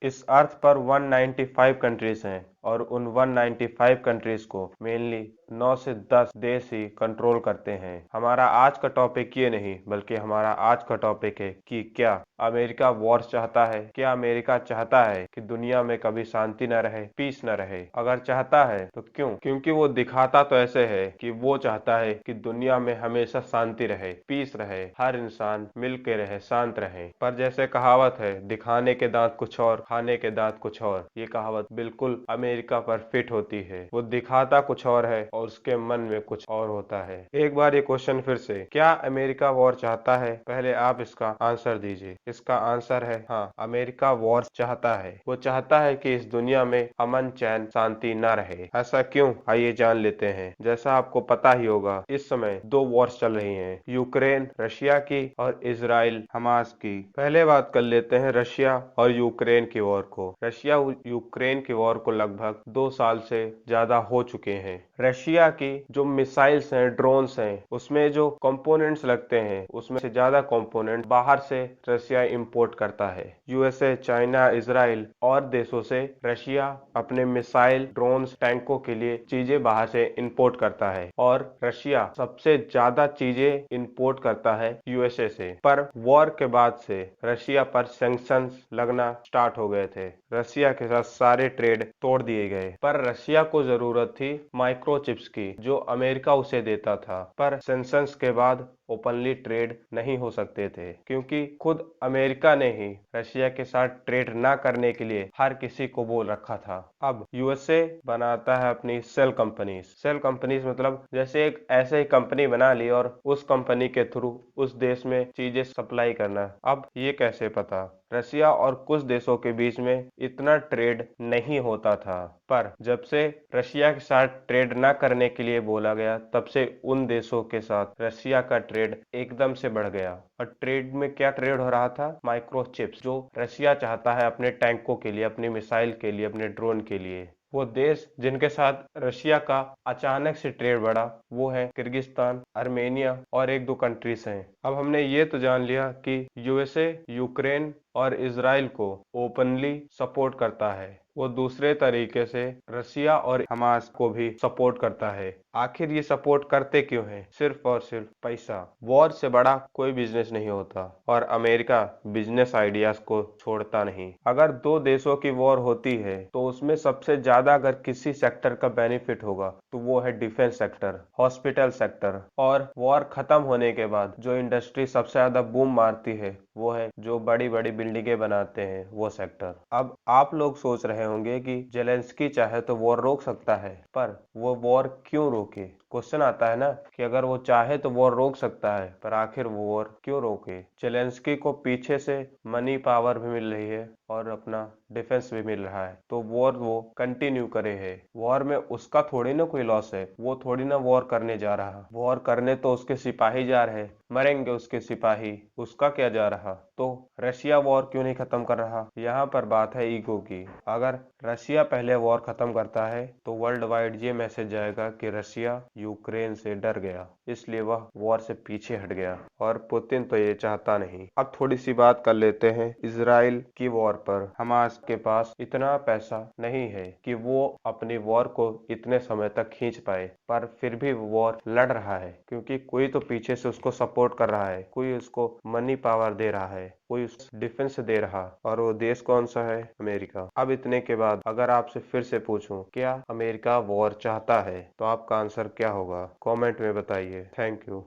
इस अर्थ पर 195 कंट्रीज हैं और उन 195 कंट्रीज को मेनली 9 से 10 देश ही कंट्रोल करते हैं। हमारा आज का टॉपिक ये नहीं बल्कि हमारा आज का टॉपिक है कि क्या अमेरिका वॉर चाहता है, क्या अमेरिका चाहता है कि दुनिया में कभी शांति न रहे, पीस न रहे। अगर चाहता है तो क्यों? क्योंकि वो दिखाता तो ऐसे है कि वो चाहता है कि दुनिया में हमेशा शांति रहे, पीस रहे, हर इंसान मिल के रहे, शांत रहे। पर जैसे कहावत है, दिखाने के दांत कुछ और, खाने के दांत कुछ और। ये कहावत बिल्कुल अमेरिका पर फिट होती है। वो दिखाता कुछ और है और उसके मन में कुछ और होता है। एक बार ये क्वेश्चन फिर से, क्या अमेरिका वॉर चाहता है? पहले आप इसका आंसर दीजिए। इसका आंसर है हाँ, अमेरिका वॉर चाहता है। वो चाहता है कि इस दुनिया में अमन, चैन, शांति न रहे। ऐसा क्यों? आइए जान लेते हैं। जैसा आपको पता ही होगा, इस समय दो वॉर्स चल रही हैं, यूक्रेन रशिया की और इजराइल हमास की। पहले बात कर लेते हैं रशिया और यूक्रेन की वॉर को। रशिया यूक्रेन की वॉर को लगभग 2 साल से ज्यादा हो चुके हैं। रशिया की जो मिसाइल्स हैं, ड्रोन्स हैं, उसमें जो कंपोनेंट्स लगते हैं, उसमें से ज्यादा कंपोनेंट बाहर से रशिया इंपोर्ट करता है। यूएसए, चाइना, इजराइल और देशों से रशिया अपने मिसाइल, ड्रोन्स, टैंकों के लिए चीजें बाहर से इंपोर्ट करता है और रशिया सबसे ज्यादा चीजें इंपोर्ट करता है यूएसए से। पर वॉर के बाद से रशिया पर सैंक्शंस लगना स्टार्ट हो गए थे। रशिया के साथ सारे ट्रेड तोड़ दिए गए। पर रशिया को जरूरत थी माइक्रोचिप्स की, जो अमेरिका उसे देता था। पर सैंक्शंस के बाद ओपनली ट्रेड नहीं हो सकते थे, क्योंकि खुद अमेरिका ने ही रशिया के साथ ट्रेड ना करने के लिए हर किसी को बोल रखा था। अब यूएसए बनाता है अपनी सेल कंपनीज। सेल कंपनीज मतलब जैसे एक ऐसे ही कंपनी बना ली और उस कंपनी के थ्रू उस देश में चीजें सप्लाई करना। अब ये कैसे पता? रशिया और कुछ देशों के बीच में इतना ट्रेड नहीं होता था। पर जब से रशिया के साथ ट्रेड ना करने के लिए बोला गया, तब से उन देशों के साथ रशिया का ट्रेड एकदम से बढ़ गया। और ट्रेड में क्या ट्रेड हो रहा था? माइक्रोचिप्स, जो रशिया चाहता है अपने टैंकों के लिए, अपनी मिसाइल के लिए, अपने ड्रोन के लिए। वो देश जिनके साथ रशिया का अचानक से ट्रेड बढ़ा वो है किर्गिस्तान, आर्मेनिया और एक दो कंट्रीज हैं। अब हमने ये तो जान लिया कि यूएसए यूक्रेन और इजराइल को ओपनली सपोर्ट करता है। वो दूसरे तरीके से रशिया और हमास को भी सपोर्ट करता है। आखिर ये सपोर्ट करते क्यों हैं? सिर्फ और सिर्फ पैसा। वॉर से बड़ा कोई बिजनेस नहीं होता और अमेरिका बिजनेस आइडियाज को छोड़ता नहीं। अगर दो देशों की वॉर होती है तो उसमें सबसे ज्यादा अगर किसी सेक्टर का बेनिफिट होगा तो वो है डिफेंस सेक्टर, हॉस्पिटल सेक्टर। और वॉर खत्म होने के बाद जो इंडस्ट्री सबसे ज्यादा बूम मारती है वो है जो बड़ी बड़ी बिल्डिंगें बनाते हैं, वो सेक्टर। अब आप लोग सोच रहे होंगे कि जेलेंस्की चाहे तो वॉर रोक सकता है, पर वो वॉर क्यों रोके? क्वेश्चन आता है ना कि अगर वो चाहे तो वॉर रोक सकता है, पर आखिर वो वॉर क्यों रोके? जेलेंस्की को पीछे से मनी पावर भी मिल रही है और अपना डिफेंस भी मिल रहा है, तो वॉर वो कंटिन्यू करे है। वॉर में उसका थोड़ी ना कोई लॉस है, वो थोड़ी ना वॉर करने जा रहा। वॉर करने तो उसके सिपाही जा रहे, मरेंगे उसके सिपाही, उसका क्या जा रहा? तो रशिया वॉर क्यों नहीं खत्म कर रहा? यहाँ पर बात है ईगो की। अगर रशिया पहले वॉर खत्म करता है तो वर्ल्ड वाइड ये मैसेज जाएगा कि रशिया यूक्रेन से डर गया, इसलिए वह वॉर से पीछे हट गया। और पुतिन तो ये चाहता नहीं। अब थोड़ी सी बात कर लेते हैं इजराइल की वॉर पर। हमास के पास इतना पैसा नहीं है कि वो अपनी वॉर को इतने समय तक खींच पाए, पर फिर भी वो वॉर लड़ रहा है, क्योंकि कोई तो पीछे से उसको सपोर्ट कर रहा है, कोई उसको मनी पावर दे रहा है, कोई उस डिफेंस दे रहा। और वो देश कौन सा है? अमेरिका। अब इतने के बाद अगर आपसे फिर से पूछूं क्या अमेरिका वॉर चाहता है, तो आपका आंसर क्या होगा? कमेंट में बताइए। Thank you.